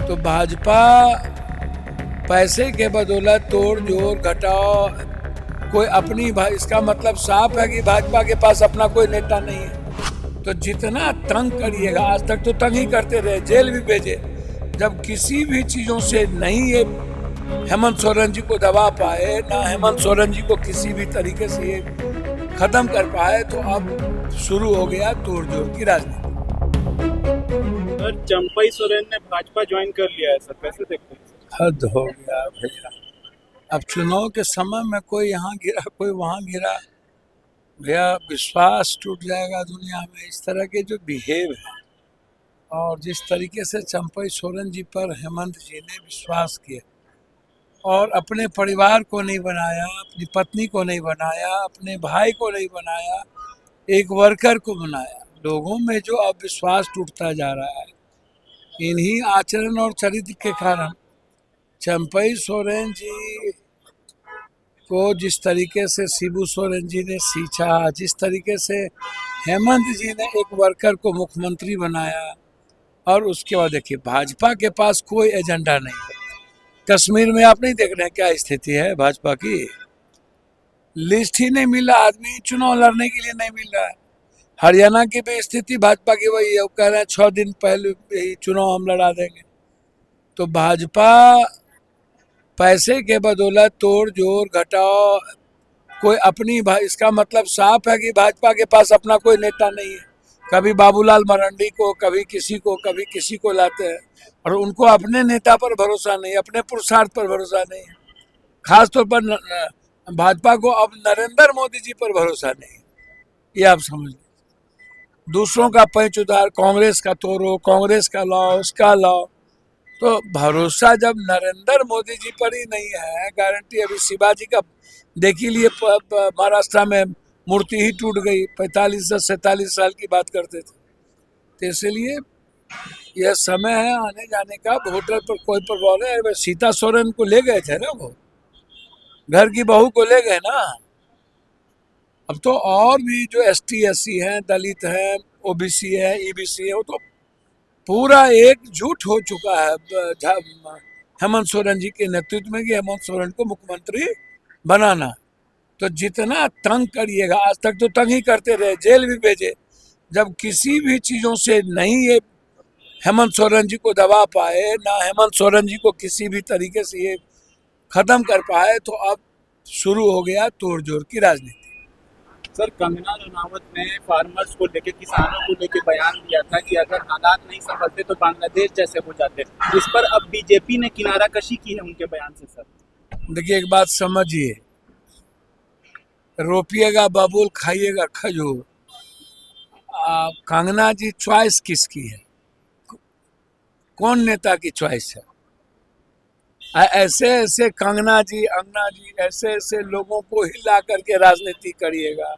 तो भाजपा पैसे के बदौलत तोड़ जोड़ घटाओ कोई अपनी इसका मतलब साफ है कि भाजपा के पास अपना कोई नेता नहीं है। तो जितना तंग करिएगा, आज तक तो तंग ही करते रहे, जेल भी भेजे। जब किसी भी चीजों से नहीं ये हेमंत सोरेन जी को दबा पाए, ना हेमंत सोरेन जी को किसी भी तरीके से ये खत्म कर पाए, तो अब शुरू हो गया तोड़ जोड़ की राजनीति। सर, चंपई सोरेन ने भाजपा ज्वाइन कर लिया है सर, कैसे देखते हैं? हद हो गया भैया। अब चुनाव के समय में कोई यहाँ गिरा कोई वहाँ गिरा, भैया विश्वास टूट जाएगा दुनिया में। इस तरह के जो बिहेव है और जिस तरीके से चंपई सोरेन जी पर हेमंत जी ने विश्वास किया और अपने परिवार को नहीं बनाया, अपनी पत्नी को नहीं बनाया, अपने भाई को नहीं बनाया, एक वर्कर को बनाया, लोगों में जो अब विश्वास टूटता जा रहा है, इन्हीं आचरण और चरित्र के कारण चंपई सोरेन जी को जिस तरीके से शिबू सोरेन जी ने सींचा, जिस तरीके से हेमंत जी ने एक वर्कर को मुख्यमंत्री बनाया, और उसके बाद देखिए भाजपा के पास कोई एजेंडा नहीं है। कश्मीर में आप नहीं देख रहे हैं क्या स्थिति है भाजपा की? लिस्ट ही नहीं मिला, आदमी चुनाव लड़ने के लिए नहीं मिल रहा है। हरियाणा की भी स्थिति भाजपा की वही है, वो कह रहे हैं 6 दिन पहले ही चुनाव हम लड़ा देंगे। तो भाजपा पैसे के बदौलत तोड़ जोड़ घटाओ कोई अपनी इसका मतलब साफ है कि भाजपा के पास अपना कोई नेता नहीं है। कभी बाबूलाल मरांडी को, कभी किसी को लाते हैं, और उनको अपने नेता पर भरोसा नहीं, अपने पुरुषार्थ पर भरोसा नहीं है। खासतौर पर भाजपा को अब नरेंद्र मोदी जी पर भरोसा नहीं है, ये आप समझ लीजिए। दूसरों का पैंच उधार, कांग्रेस का तोड़ो, कांग्रेस का लाओ, उसका लाओ। तो भरोसा जब नरेंद्र मोदी जी पर ही नहीं है, गारंटी अभी शिवाजी का देख ही लिए, महाराष्ट्र में मूर्ति ही टूट गई, 45 से 47 साल की बात करते थे। तो इसलिए यह समय है आने जाने का। वोटर पर कोई प्रभाव नहीं। सीता सोरेन को ले गए थे ना, वो घर की बहू को ले गए ना। अब तो और भी जो ST SC हैं, दलित हैं, OBC है, EBC है, वो तो पूरा एकजुट हो चुका है हेमंत सोरेन जी के नेतृत्व में कि हेमंत सोरेन को मुख्यमंत्री बनाना। तो जितना तंग करिएगा, आज तक तो तंग ही करते रहे, जेल भी भेजे। जब किसी भी चीजों से नहीं ये हेमंत सोरेन जी को दबा पाए, ना हेमंत सोरेन जी को किसी भी तरीके से ये खत्म कर पाए, तो अब शुरू हो गया तोड़ जोड़ की राजनीति। सर, कंगना रनावत ने फार्मर्स को लेके, किसानों को लेके बयान दिया था कि अगर हालात नहीं संभलते तो बांग्लादेश जैसे हो जाते। इस पर अब बीजेपी ने किनारा कशी की है उनके बयान से। सर देखिए, एक बात समझिए, रोपिएगा बबूल, खाइएगा खजूर। कंगना जी चॉइस किसकी है? कौन नेता की चॉइस है? ऐसे ऐसे कंगना जी, अंगना जी, ऐसे ऐसे लोगों को हिला करके राजनीति करिएगा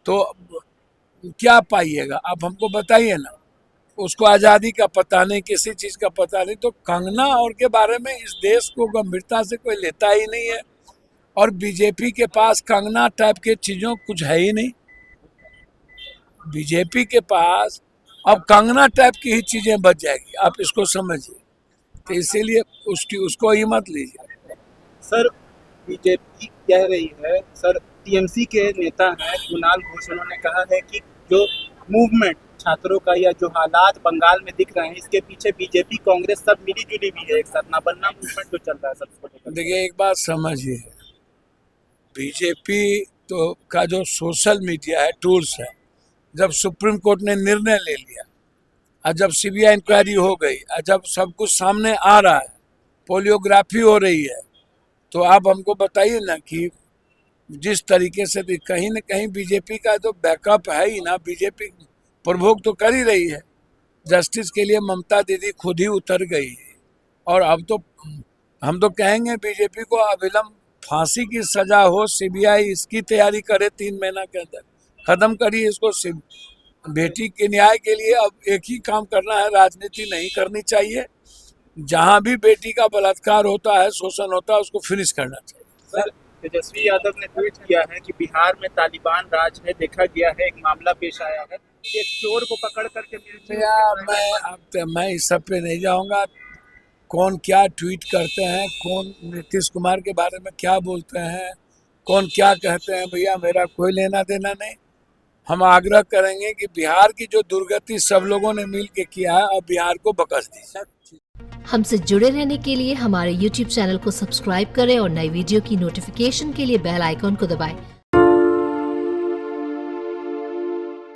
तो क्या पाइएगा? आप हमको बताइए ना। उसको आज़ादी का पता नहीं, किसी चीज़ का पता नहीं। तो कंगना और के बारे में इस देश को गंभीरता से कोई लेता ही नहीं है, और बीजेपी के पास कंगना टाइप के चीज़ों कुछ है ही नहीं। बीजेपी के पास अब कंगना टाइप की ही चीज़ें बच जाएगी, आप इसको समझिए। तो इसीलिए उसको ही मत लीजिए। सर, बीजेपी कह रही है, सर TMC के नेता हैं कुणाल घोष, उन्होंने कहा है कि जो मूवमेंट छात्रों का या जो हालात बंगाल में दिख रहे हैं, इसके पीछे बीजेपी कांग्रेस सब मिली जुली भी है, एक साथ ना बनना मूवमेंट जो चल रहा है सबको। देखिए, एक बात समझिए, बीजेपी तो का जो सोशल मीडिया है, टूल्स है, जब सुप्रीम कोर्ट ने निर्णय ले लिया, और जब CBI इंक्वायरी हो गई, और जब सब कुछ सामने आ रहा है, पोलियोग्राफी हो रही है, तो आप हमको बताइए ना कि जिस तरीके से भी कहीं न कहीं बीजेपी का तो बैकअप है ही ना। बीजेपी प्रभोग तो कर ही रही है। जस्टिस के लिए ममता दीदी खुद ही उतर गई है, और अब तो हम तो कहेंगे बीजेपी को अविलंब फांसी की सजा हो, CBI इसकी तैयारी करे 3 महीना के अंदर, खत्म करिए इसको। बेटी के न्याय के लिए अब एक ही काम करना है, राजनीति नहीं करनी चाहिए। जहां भी बेटी का बलात्कार होता है, शोषण होता है, उसको फिनिश करना चाहिए। सर, तेजस्वी यादव ने ट्वीट किया है कि बिहार में तालिबान राज है, देखा गया है, एक मामला पेश आया है, एक चोर को पकड़ करके मैं इस सब पे नहीं जाऊंगा। कौन क्या ट्वीट करते हैं, कौन नीतीश कुमार के बारे में क्या बोलते हैं, कौन क्या कहते हैं, भैया मेरा कोई लेना देना नहीं। हम आग्रह करेंगे कि बिहार की जो दुर्गति सब लोगों ने मिल के किया है, अब बिहार को बख्श दीजिए। हमसे जुड़े रहने के लिए हमारे YouTube चैनल को सब्सक्राइब करें और नई वीडियो की नोटिफिकेशन के लिए बेल आइकॉन को दबाएं।